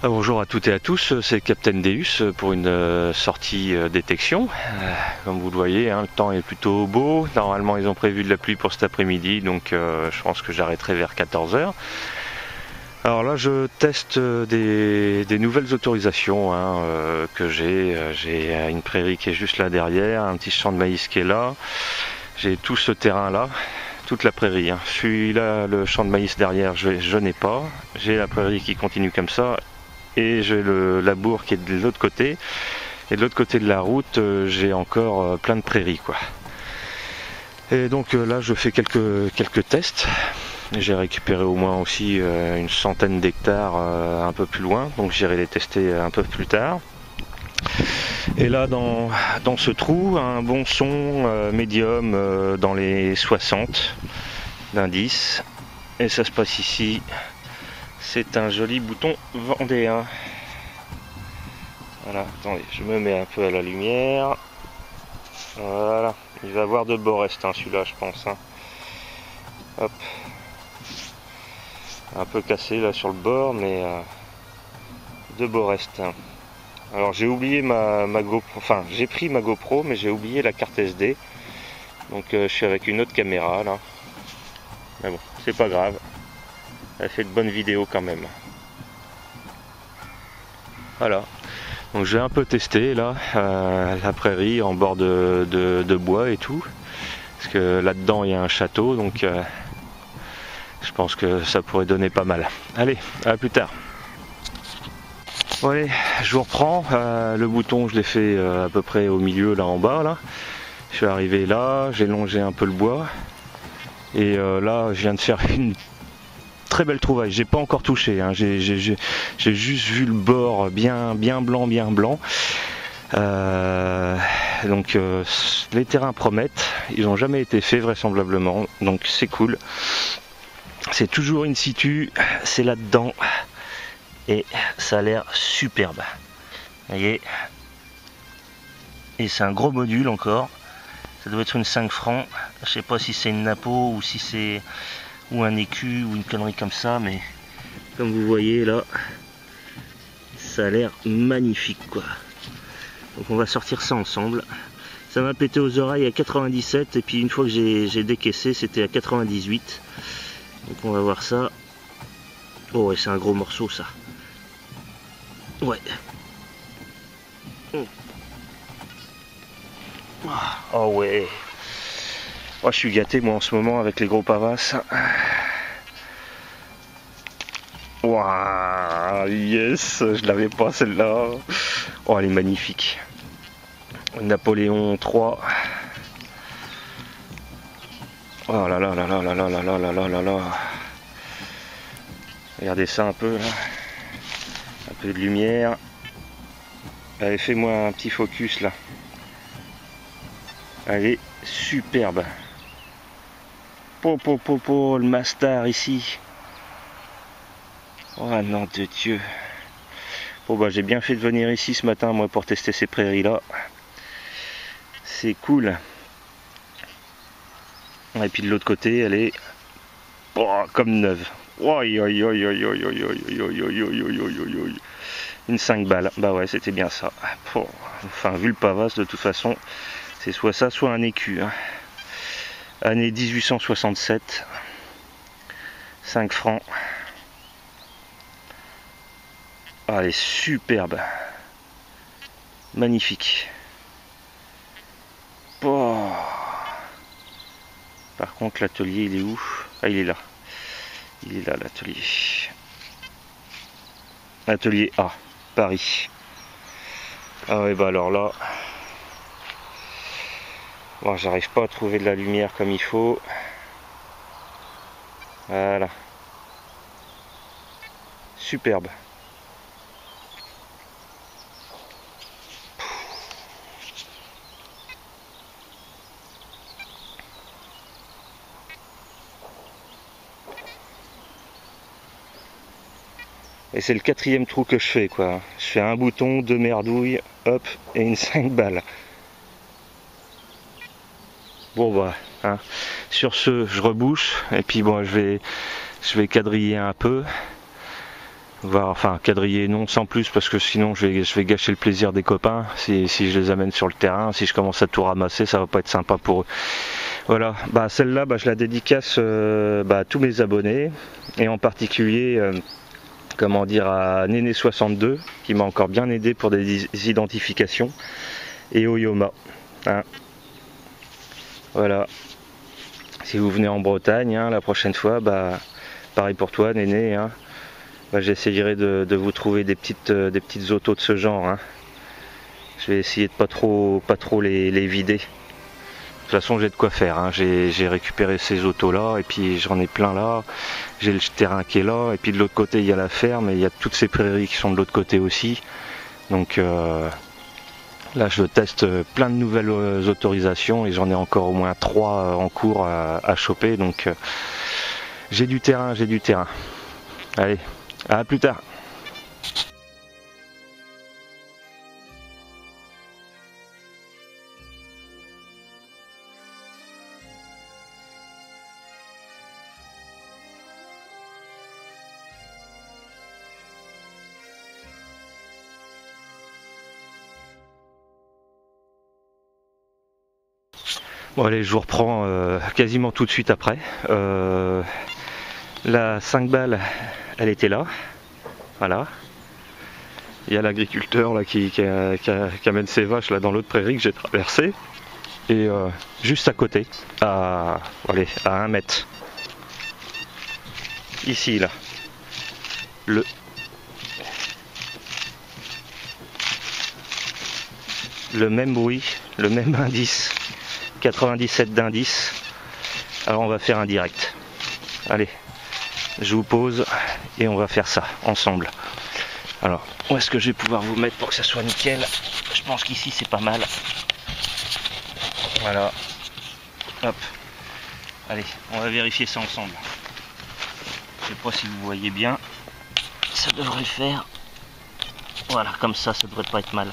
Bonjour à toutes et à tous, c'est Captain Deus pour une sortie détection. Comme vous le voyez, le temps est plutôt beau. Normalement, ils ont prévu de la pluie pour cet après-midi, donc je pense que j'arrêterai vers 14 h. Alors là, je teste des nouvelles autorisations que j'ai. J'ai une prairie qui est juste là derrière, un petit champ de maïs qui est là. J'ai tout ce terrain-là. Toute la prairie. Celui-là, le champ de maïs derrière, je n'ai pas. J'ai la prairie qui continue comme ça. Et j'ai le labour qui est de l'autre côté. Et de l'autre côté de la route, j'ai encore plein de prairies, quoi. Et donc là, je fais quelques tests. J'ai récupéré au moins aussi une centaine d'hectares un peu plus loin. Donc j'irai les tester un peu plus tard. Et là, dans ce trou, un bon son médium dans les 60 d'indice. Et ça se passe ici. C'est un joli bouton vendéen. Voilà, attendez, je me mets un peu à la lumière. Voilà, il va avoir de beaux restes, celui-là, je pense. Hop. Un peu cassé là sur le bord, mais de beaux restes. Alors j'ai oublié ma GoPro, enfin j'ai pris ma GoPro, mais j'ai oublié la carte SD. Donc je suis avec une autre caméra là. Mais bon, c'est pas grave. Elle fait de bonnes vidéos quand même. Voilà. Donc j'ai un peu testé là la prairie en bord de bois et tout. Parce que là-dedans il y a un château, donc je pense que ça pourrait donner pas mal. Allez, à plus tard. Bon allez, je vous reprends. Le bouton je l'ai fait à peu près au milieu là en bas là. Je suis arrivé là, j'ai longé un peu le bois. Et là je viens de faire une très belle trouvaille. J'ai pas encore touché, j'ai juste vu le bord bien blanc. Donc les terrains promettent, ils n'ont jamais été faits vraisemblablement, donc c'est cool. C'est toujours in situ, c'est là-dedans et ça a l'air superbe. Vous voyez, et c'est un gros module encore. Ça doit être une 5 francs. Je sais pas si c'est une napo ou si c'est ou un écu ou une connerie comme ça, mais comme vous voyez là, ça a l'air magnifique quoi. Donc on va sortir ça ensemble. Ça m'a pété aux oreilles à 97 et puis une fois que j'ai décaissé, c'était à 98. Donc on va voir ça. Oh ouais, c'est un gros morceau ça. Ouais. Oh ouais. Oh, je suis gâté moi en ce moment avec les gros pavasses. Waouh, yes, je l'avais pas celle-là. Oh, elle est magnifique. Napoléon III. Oh là là là là là là là là là là là. Regardez ça un peu là. Un peu de lumière. Allez, fais-moi un petit focus là. Elle est superbe. Le Mastar ici. Oh nom de Dieu. Bon bah j'ai bien fait de venir ici ce matin moi pour tester ces prairies là. C'est cool. Et puis de l'autre côté elle est comme neuve. Une 5 balles. Bah ouais, c'était bien ça. Enfin vu le pavasse de toute façon, c'est soit ça soit un écu. Année 1867. 5 francs. Ah, elle est superbe. Magnifique. Oh. Par contre, l'atelier, il est où? Ah, il est là. Il est là, l'atelier. Atelier A, Paris. Ah ouais, bah alors là... Bon, j'arrive pas à trouver de la lumière comme il faut. Voilà. Superbe. Et c'est le 4e trou que je fais quoi. Je fais un bouton, 2 merdouilles, hop, et une 5 balles. Bon bah, sur ce, je rebouche, et puis bon, je vais quadriller un peu. Voir, enfin quadriller non sans plus parce que sinon je vais gâcher le plaisir des copains si je les amène sur le terrain. Si je commence à tout ramasser, ça va pas être sympa pour eux. Voilà, bah celle-là je la dédicace à tous mes abonnés et en particulier comment dire à Néné62 qui m'a encore bien aidé pour des identifications et Oyoma. Hein. Voilà. Si vous venez en Bretagne hein, la prochaine fois, pareil pour toi Néné. Hein. J'essayerai de vous trouver des petites autos de ce genre. Hein. Je vais essayer de pas trop les vider. De toute façon j'ai de quoi faire. Hein. J'ai récupéré ces autos là et puis j'en ai plein là. J'ai le terrain qui est là et puis de l'autre côté il y a la ferme et il y a toutes ces prairies qui sont de l'autre côté aussi. Donc là je teste plein de nouvelles autorisations et j'en ai encore au moins 3 en cours à choper. Donc j'ai du terrain. Allez. À plus tard. Bon allez, je vous reprends quasiment tout de suite après. La 5 balles, elle était là. Voilà. Il y a l'agriculteur là qui amène ses vaches là dans l'autre prairie que j'ai traversée. Et juste à côté, à 1 mètre. Ici là. Le même bruit, le même indice. 97 d'indice. Alors on va faire un direct. Allez. Je vous pose et on va faire ça ensemble. Alors, où est-ce que je vais pouvoir vous mettre pour que ça soit nickel? Je pense qu'ici c'est pas mal. Voilà. Hop. Allez, on va vérifier ça ensemble. Je sais pas si vous voyez bien. Ça devrait le faire. Voilà, comme ça devrait pas être mal.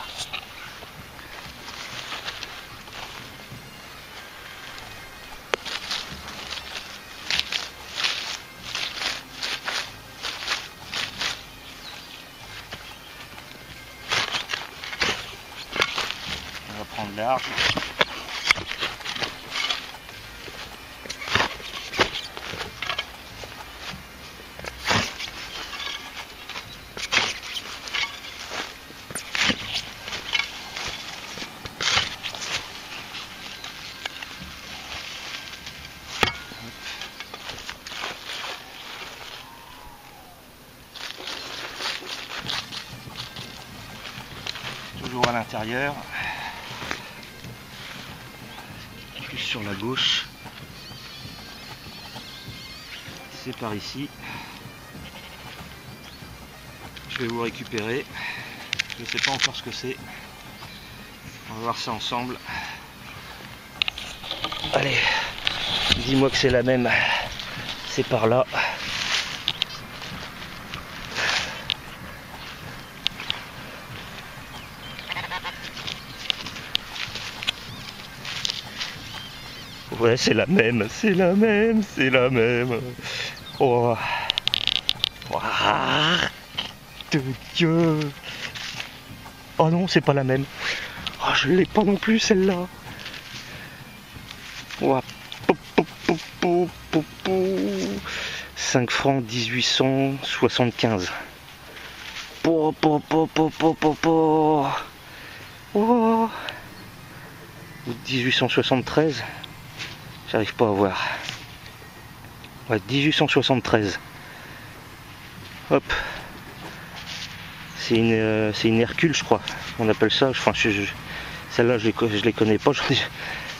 Prendre large. Toujours à l'intérieur. Sur la gauche, c'est par ici. Je vais vous récupérer. Je ne sais pas encore ce que c'est. On va voir ça ensemble. Allez, dis-moi que c'est la même. C'est par là. Ouais, c'est la même. Oh, de Dieu. Oh non, c'est pas la même. Oh, je l'ai pas non plus celle-là. Oh, 5 francs 1875. Oh. 1873. J'arrive pas à voir. Ouais, 1873. Hop. C'est une Hercule, je crois. On appelle ça. Enfin, celle-là, je les connais pas.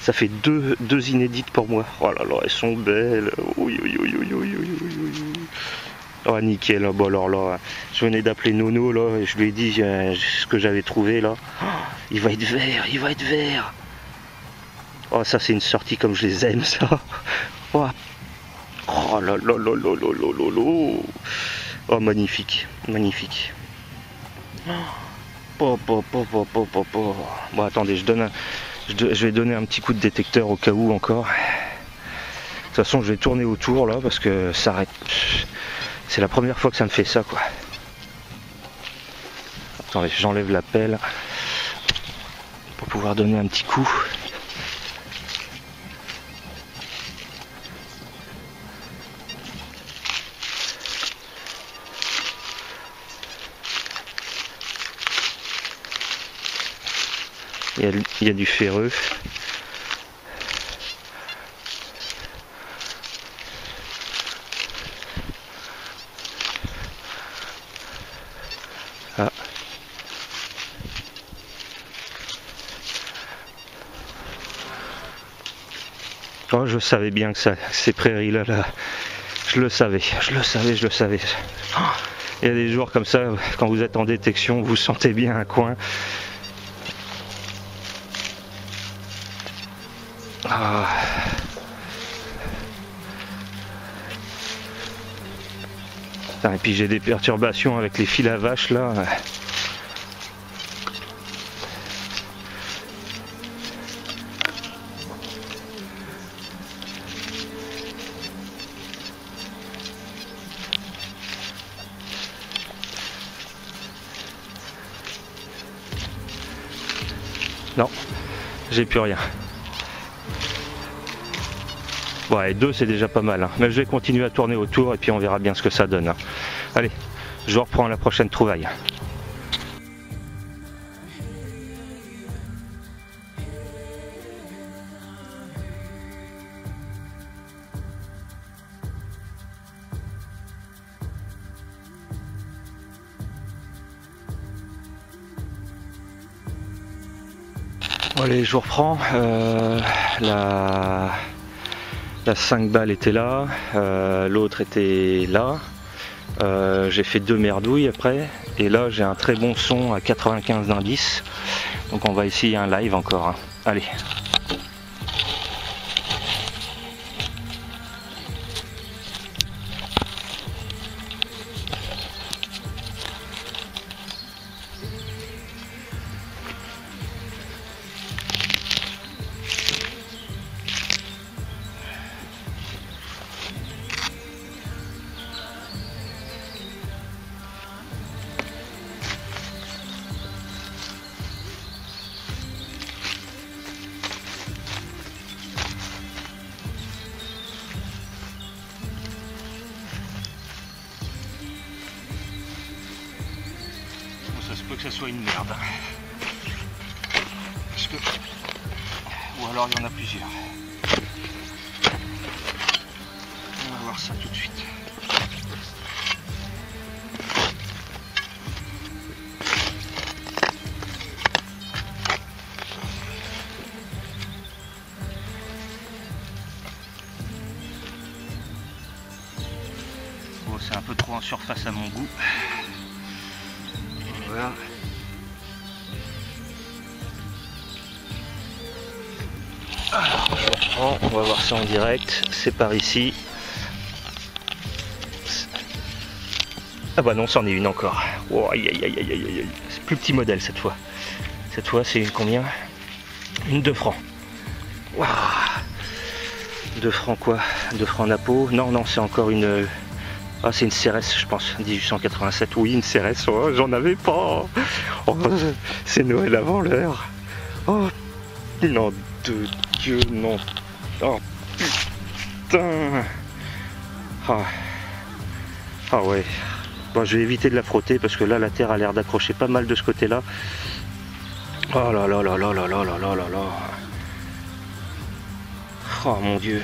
Ça fait deux inédites pour moi. Oh là là, elles sont belles. Oh nickel. Bon alors là, je venais d'appeler Nono là et je lui ai dit ce que j'avais trouvé là. Oh, il va être vert. Oh ça c'est une sortie comme je les aime ça. Oh là là là là là là là. Oh magnifique. Bon attendez, je vais donner un petit coup de détecteur au cas où encore. De toute façon je vais tourner autour là parce que ça arrête. C'est la première fois que ça me fait ça quoi. Attendez, j'enlève la pelle pour pouvoir donner un petit coup. Il y a du ferreux. Ah. Oh, je savais bien que ces prairies-là, je le savais. Oh, il y a des jours comme ça, quand vous êtes en détection, vous sentez bien un coin. Ah. Et puis j'ai des perturbations avec les fils à vache là. Non, j'ai plus rien. Ouais, 2 c'est déjà pas mal, hein. Mais je vais continuer à tourner autour et puis on verra bien ce que ça donne, hein. Allez, je reprends la prochaine trouvaille. Allez, je reprends. La 5 balles était là, l'autre était là. J'ai fait 2 merdouilles après, et là j'ai un très bon son à 95 d'indice. Donc on va essayer un live encore, hein. Allez. Ça se peut que ça soit une merde. Parce que... Ou alors il y en a plusieurs. On va voir ça tout de suite. Bon, c'est un peu trop en surface à mon goût. Voilà. Alors, je reprends, on va voir ça en direct. C'est par ici. Ah bah non, c'en est une encore. Oh, aïe, aïe, aïe, aïe, aïe, aïe. C'est plus petit modèle cette fois. Cette fois, c'est une combien? Une 2 francs. Wow. 2 francs quoi? 2 francs Napo? Non, non, c'est encore une... Ah, c'est une CRS, je pense, 1887. Oui, une CRS, oh, j'en avais pas. Oh, c'est Noël avant l'heure. Oh, non, de Dieu, non. Oh, putain. Ah, ah ouais. Bon, je vais éviter de la frotter parce que là, la terre a l'air d'accrocher pas mal de ce côté-là. Oh là là là là là là là là là là. Oh mon Dieu.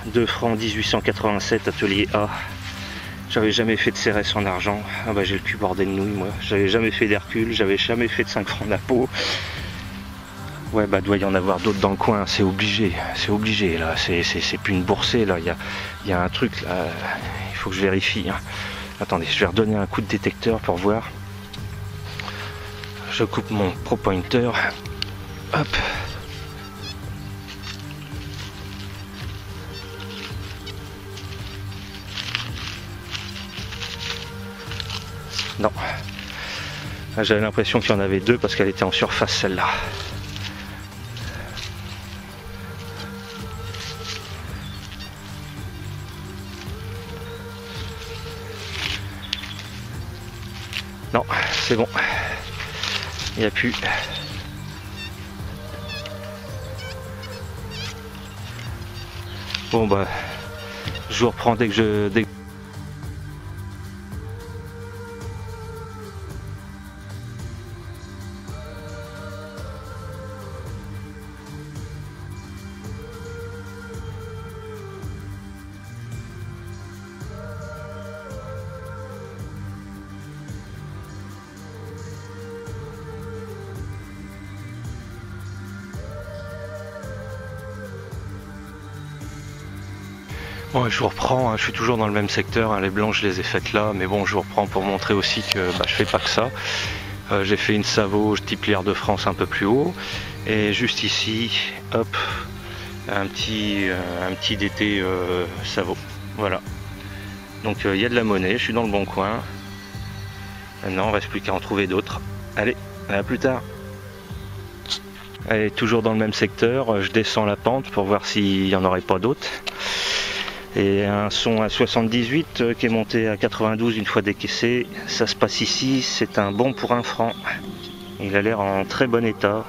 2 francs 1887 atelier A. J'avais jamais fait de CRS en argent. Ah bah j'ai le cul bordé de nouilles moi. J'avais jamais fait d'Hercule, j'avais jamais fait de 5 francs Napo. Ouais bah doit y en avoir d'autres dans le coin, c'est obligé là, c'est plus une boursée là, il y a un truc là, il faut que je vérifie, hein. Attendez, je vais redonner un coup de détecteur pour voir. Je coupe mon Pro Pointer. Hop. Non. J'avais l'impression qu'il y en avait 2 parce qu'elle était en surface celle-là. Non, c'est bon. Il n'y a plus. Bon bah, je vous reprends dès que je... Bon, je vous reprends, hein, je suis toujours dans le même secteur, hein, les blanches je les ai faites là, mais bon je vous reprends pour montrer aussi que bah, je fais pas que ça. J'ai fait une Savo type Lière de France un peu plus haut, et juste ici, hop, un petit DT Savo, voilà. Donc il y a de la monnaie, je suis dans le bon coin. Maintenant il ne reste plus qu'à en trouver d'autres. Allez, à plus tard. Allez, toujours dans le même secteur, je descends la pente pour voir s'il n'y en aurait pas d'autres. Et un son à 78 qui est monté à 92 une fois décaissé, ça se passe ici, c'est un bon pour 1 franc. Il a l'air en très bon état,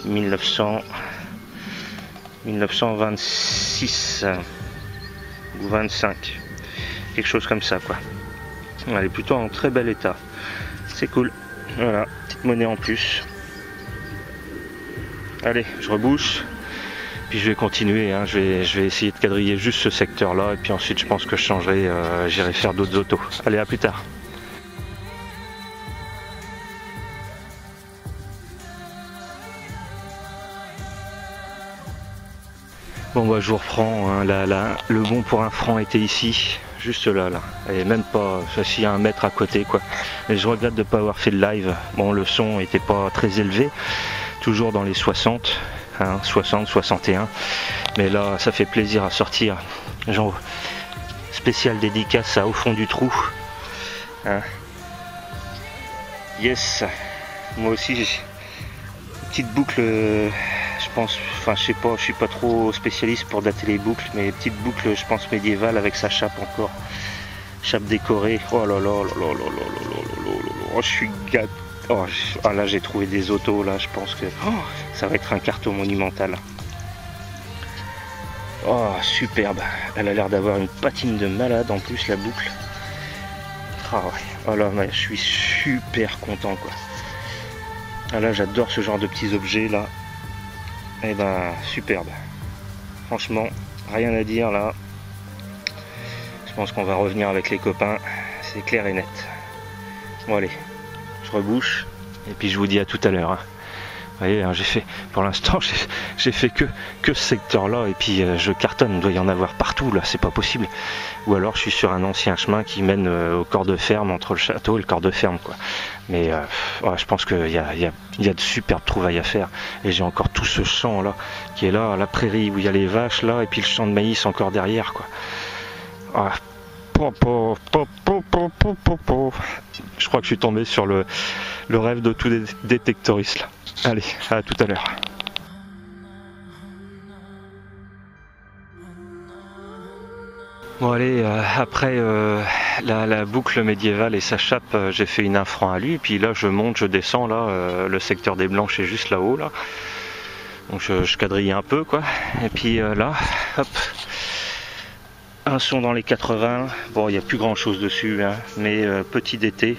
1926 ou 25, quelque chose comme ça quoi. Elle est plutôt en très bel état, c'est cool. Voilà, petite monnaie en plus. Allez, je rebouche. Puis je vais continuer, hein. Je vais essayer de quadriller juste ce secteur là et puis ensuite je pense que je changerai, j'irai faire d'autres autos. Allez, à plus tard. Bon bah je vous reprends, hein. Le bon pour 1 franc était ici, juste là, et même pas, s'il y a 1 mètre à côté quoi. Et je regrette de ne pas avoir fait le live, bon le son était pas très élevé, toujours dans les 60. Hein, 60, 61, mais là ça fait plaisir à sortir. Genre spécial dédicace à Au fond du trou, hein. Yes, moi aussi j'ai une petite boucle, je pense, enfin je sais pas, je suis pas trop spécialiste pour dater les boucles, mais petite boucle je pense médiévale avec sa chape encore, chape décorée. Oh là là là là là là là là là là, oh, je suis gâté. Oh, là j'ai trouvé des autos là, je pense que ça va être un carton monumental. Oh superbe, elle a l'air d'avoir une patine de malade en plus la boucle. Ah ouais, oh là je suis super content quoi. Ah là j'adore ce genre de petits objets là. Et ben superbe. Franchement, rien à dire là. Je pense qu'on va revenir avec les copains, c'est clair et net. Bon allez. Je rebouche et puis je vous dis à tout à l'heure. Hein. Vous voyez, hein, j'ai fait, pour l'instant, j'ai fait que ce secteur-là et puis je cartonne. Il doit y en avoir partout là, c'est pas possible. Ou alors je suis sur un ancien chemin qui mène au corps de ferme entre le château et le corps de ferme quoi. Mais ouais, je pense qu'il y a de superbes trouvailles à faire. Et j'ai encore tout ce champ là qui est là, la prairie où il y a les vaches là et puis le champ de maïs encore derrière quoi. Ah, je crois que je suis tombé sur le rêve de tout détectoriste là. Allez, à tout à l'heure. Bon allez, après la boucle médiévale et sa chape, j'ai fait une 1 franc à lui. Et puis là je monte, je descends là, le secteur des blanches est juste là-haut là. Donc je quadrille un peu quoi. Et puis là, hop. Un son dans les 80, bon il n'y a plus grand chose dessus, hein, mais petit DT,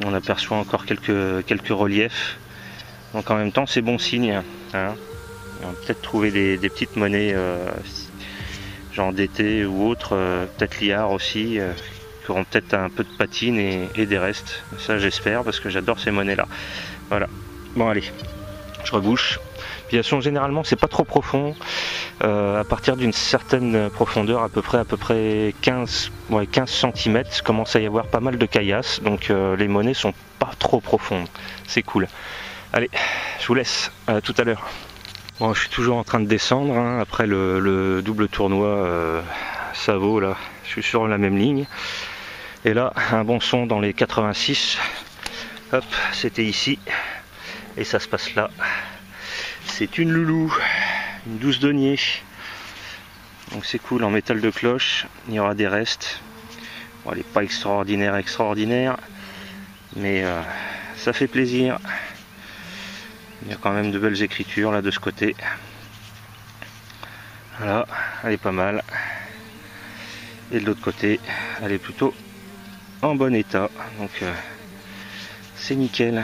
on aperçoit encore quelques reliefs, donc en même temps c'est bon signe, hein. On va peut-être trouver des petites monnaies genre DT ou autres, peut-être liard aussi, qui auront peut-être un peu de patine et des restes, ça j'espère parce que j'adore ces monnaies là. Voilà, bon allez, je rebouche. Puis elles sont généralement, c'est pas trop profond, à partir d'une certaine profondeur, à peu près 15 cm, commence à y avoir pas mal de caillasses, donc les monnaies sont pas trop profondes, c'est cool. Allez, je vous laisse, à tout à l'heure. Bon, je suis toujours en train de descendre, hein, après le double tournoi Savo, là, je suis sur la même ligne. Et là, un bon son dans les 86, hop, c'était ici, et ça se passe là. C'est une loulou, une 12 deniers. Donc c'est cool en métal de cloche, il y aura des restes. Bon, elle n'est pas extraordinaire. Mais ça fait plaisir. Il y a quand même de belles écritures là de ce côté. Voilà, elle est pas mal. Et de l'autre côté, elle est plutôt en bon état. Donc c'est nickel.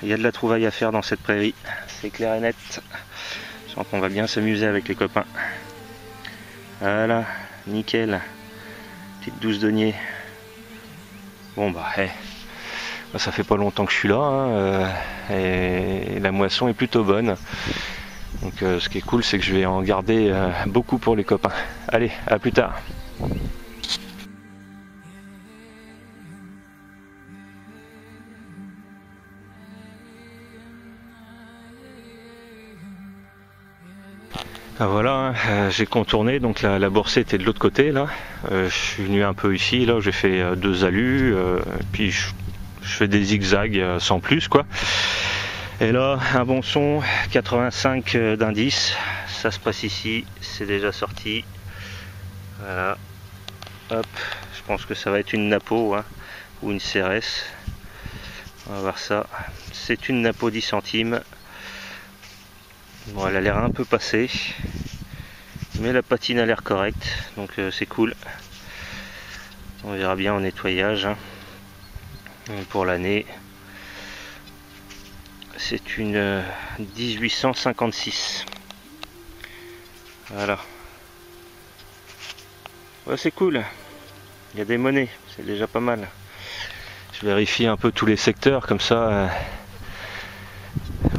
Il y a de la trouvaille à faire dans cette prairie, c'est clair et net. Je sens qu'on va bien s'amuser avec les copains. Voilà, nickel. Petite douce denier. Bon bah, ça fait pas longtemps que je suis là, hein, et la moisson est plutôt bonne. Donc ce qui est cool, c'est que je vais en garder beaucoup pour les copains. Allez, à plus tard. Ah voilà, j'ai contourné, donc la boursée était de l'autre côté là. Je suis venu un peu ici, là j'ai fait 2 alus, puis je fais des zigzags sans plus quoi. Et là, un bon son, 85 d'indice, ça se passe ici, c'est déjà sorti. Voilà, hop, je pense que ça va être une napo, hein, ou une CRS. On va voir ça. C'est une napo 10 centimes. Bon, elle a l'air un peu passée, mais la patine a l'air correcte, donc c'est cool. On verra bien en nettoyage. Hein. Pour l'année, c'est une 1856. Voilà. Ouais, c'est cool. Il y a des monnaies, c'est déjà pas mal. Je vérifie un peu tous les secteurs, comme ça,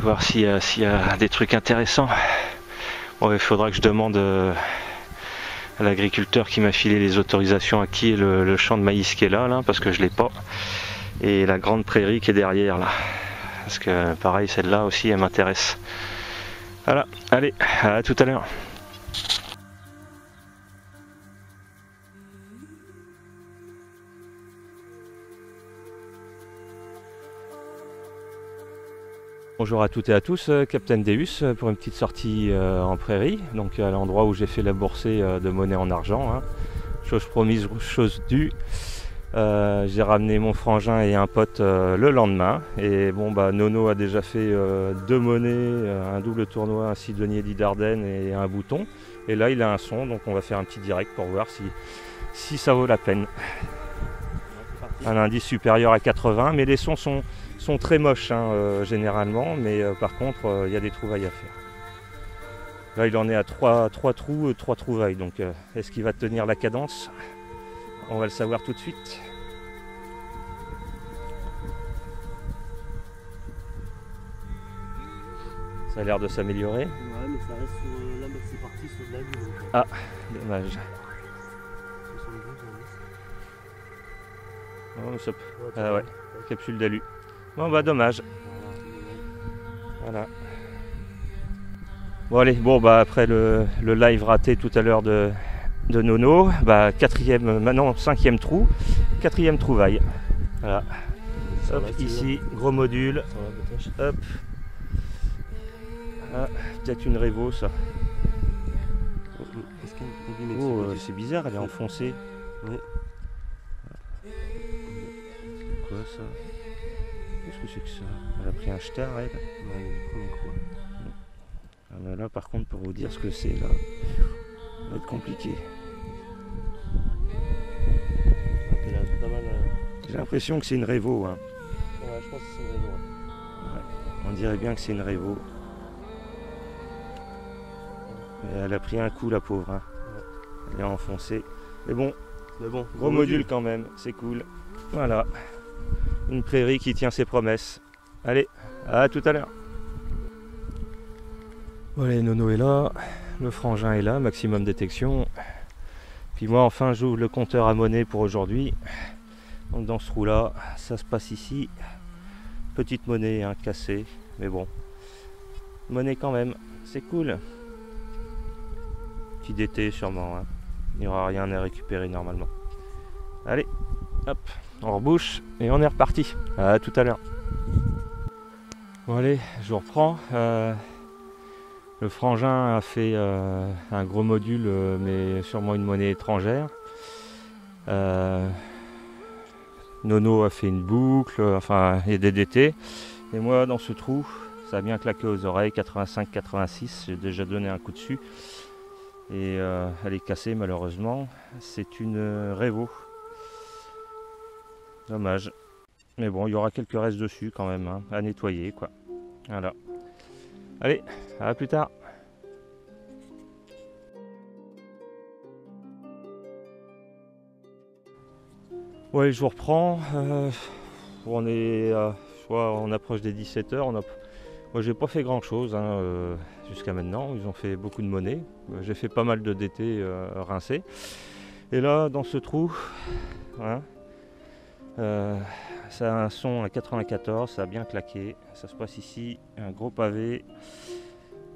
voir s'il y a des trucs intéressants. Bon, il faudra que je demande à l'agriculteur qui m'a filé les autorisations à qui est le champ de maïs qui est là, parce que je l'ai pas. Et la grande prairie qui est derrière là. Parce que pareil, celle-là aussi, elle m'intéresse. Voilà, allez, à tout à l'heure. Bonjour à toutes et à tous, Captain Deus pour une petite sortie en prairie, donc à l'endroit où j'ai fait la boursée de monnaie en argent, hein. Chose promise, chose due. J'ai ramené mon frangin et un pote le lendemain, et bon bah Nono a déjà fait 2 monnaies, un double tournoi, un 6 denier d'Ardennes et un bouton, et là il a un son, donc on va faire un petit direct pour voir si ça vaut la peine. Un indice supérieur à 80, mais les sons sont très moches, hein, généralement, mais par contre il y a des trouvailles à faire. Là il en est à 3 trous, 3 trouvailles, donc est-ce qu'il va tenir la cadence? On va le savoir tout de suite. Ça a l'air de s'améliorer. Ouais, mais ça reste sur là, c'est parti sur de la vue. Ah, dommage. 72 Oh, ah ouais, capsule d'alu. Bon bah dommage. Voilà. Bon allez, bon bah après le live raté tout à l'heure de Nono, bah 5e trou, 4e trouvaille. Voilà. Hop, ici, gros module. Hop. Ah, peut-être une Révo ça. Oh, c'est bizarre, elle est enfoncée. Oui. Quoi ça? Qu'est-ce que c'est que ça? Elle a pris un star, elle. Ah ben là par contre, pour vous dire ce que c'est là, ça va être compliqué. J'ai l'impression que c'est une Révo, hein. Ouais, je pense que c'est une Révo. Ouais. On dirait bien que c'est une Révo. Et elle a pris un coup la pauvre, hein. Ouais. Elle est enfoncée. Mais bon, gros module quand même, c'est cool. Voilà. Une prairie qui tient ses promesses. Allez, à tout à l'heure. Voilà, Nono est là, le frangin est là, maximum détection. Puis moi enfin j'ouvre le compteur à monnaie pour aujourd'hui. Donc dans ce trou là, ça se passe ici. Petite monnaie, hein, cassée, mais bon. Monnaie quand même, c'est cool. Petit d'été sûrement, hein. Il n'y aura rien à récupérer normalement. Allez, hop, on rebouche et on est reparti. À tout à l'heure. Bon allez, je vous reprends. Le frangin a fait un gros module, mais sûrement une monnaie étrangère. Nono a fait une boucle, enfin il y a des DT. Et moi dans ce trou, ça a bien claqué aux oreilles, 85-86, j'ai déjà donné un coup dessus. Et elle est cassée malheureusement. C'est une Revo. Dommage. Mais bon, il y aura quelques restes dessus quand même, hein, à nettoyer quoi. Voilà. Allez, à plus tard. Ouais, je vous reprends. On est, on approche des 17h. Moi, j'ai pas fait grand chose hein, jusqu'à maintenant. Ils ont fait beaucoup de monnaie. J'ai fait pas mal de DT rincés. Et là, dans ce trou, hein, ça a un son à 94, ça a bien claqué. Ça se passe ici, un gros pavé.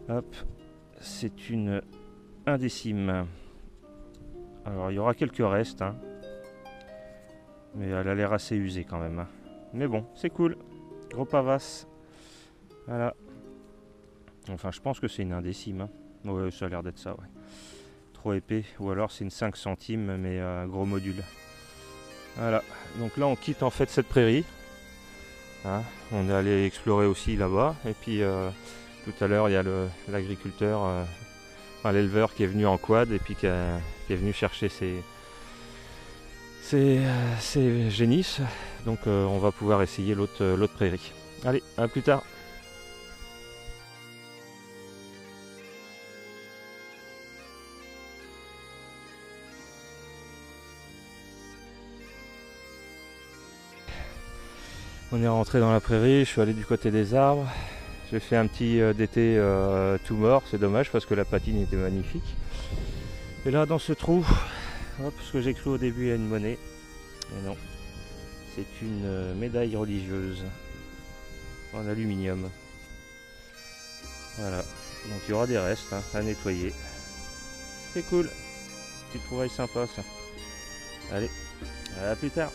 Hop, c'est un décime. Alors, il y aura quelques restes. Hein. Mais elle a l'air assez usée quand même. Mais bon, c'est cool. Gros pavasse. Voilà. Enfin, je pense que c'est une indécime. Hein. Ouais, ça a l'air d'être ça, ouais. Trop épais. Ou alors c'est une 5 centimes, mais gros module. Voilà. Donc là, on quitte en fait cette prairie. Hein. On est allé explorer aussi là-bas. Et puis, tout à l'heure, il y a l'agriculteur, enfin, l'éleveur qui est venu en quad et puis qui est venu chercher ses génisses, donc on va pouvoir essayer l'autre prairie. Allez, à plus tard. On est rentré dans la prairie, je suis allé du côté des arbres. J'ai fait un petit DT tout mort, c'est dommage parce que la patine était magnifique. Et là dans ce trou, hop, ce que j'ai cru au début il y a une monnaie. Mais non, c'est une médaille religieuse en aluminium. Voilà, donc il y aura des restes hein, à nettoyer. C'est cool, petite trouvaille sympa ça. Allez, à plus tard.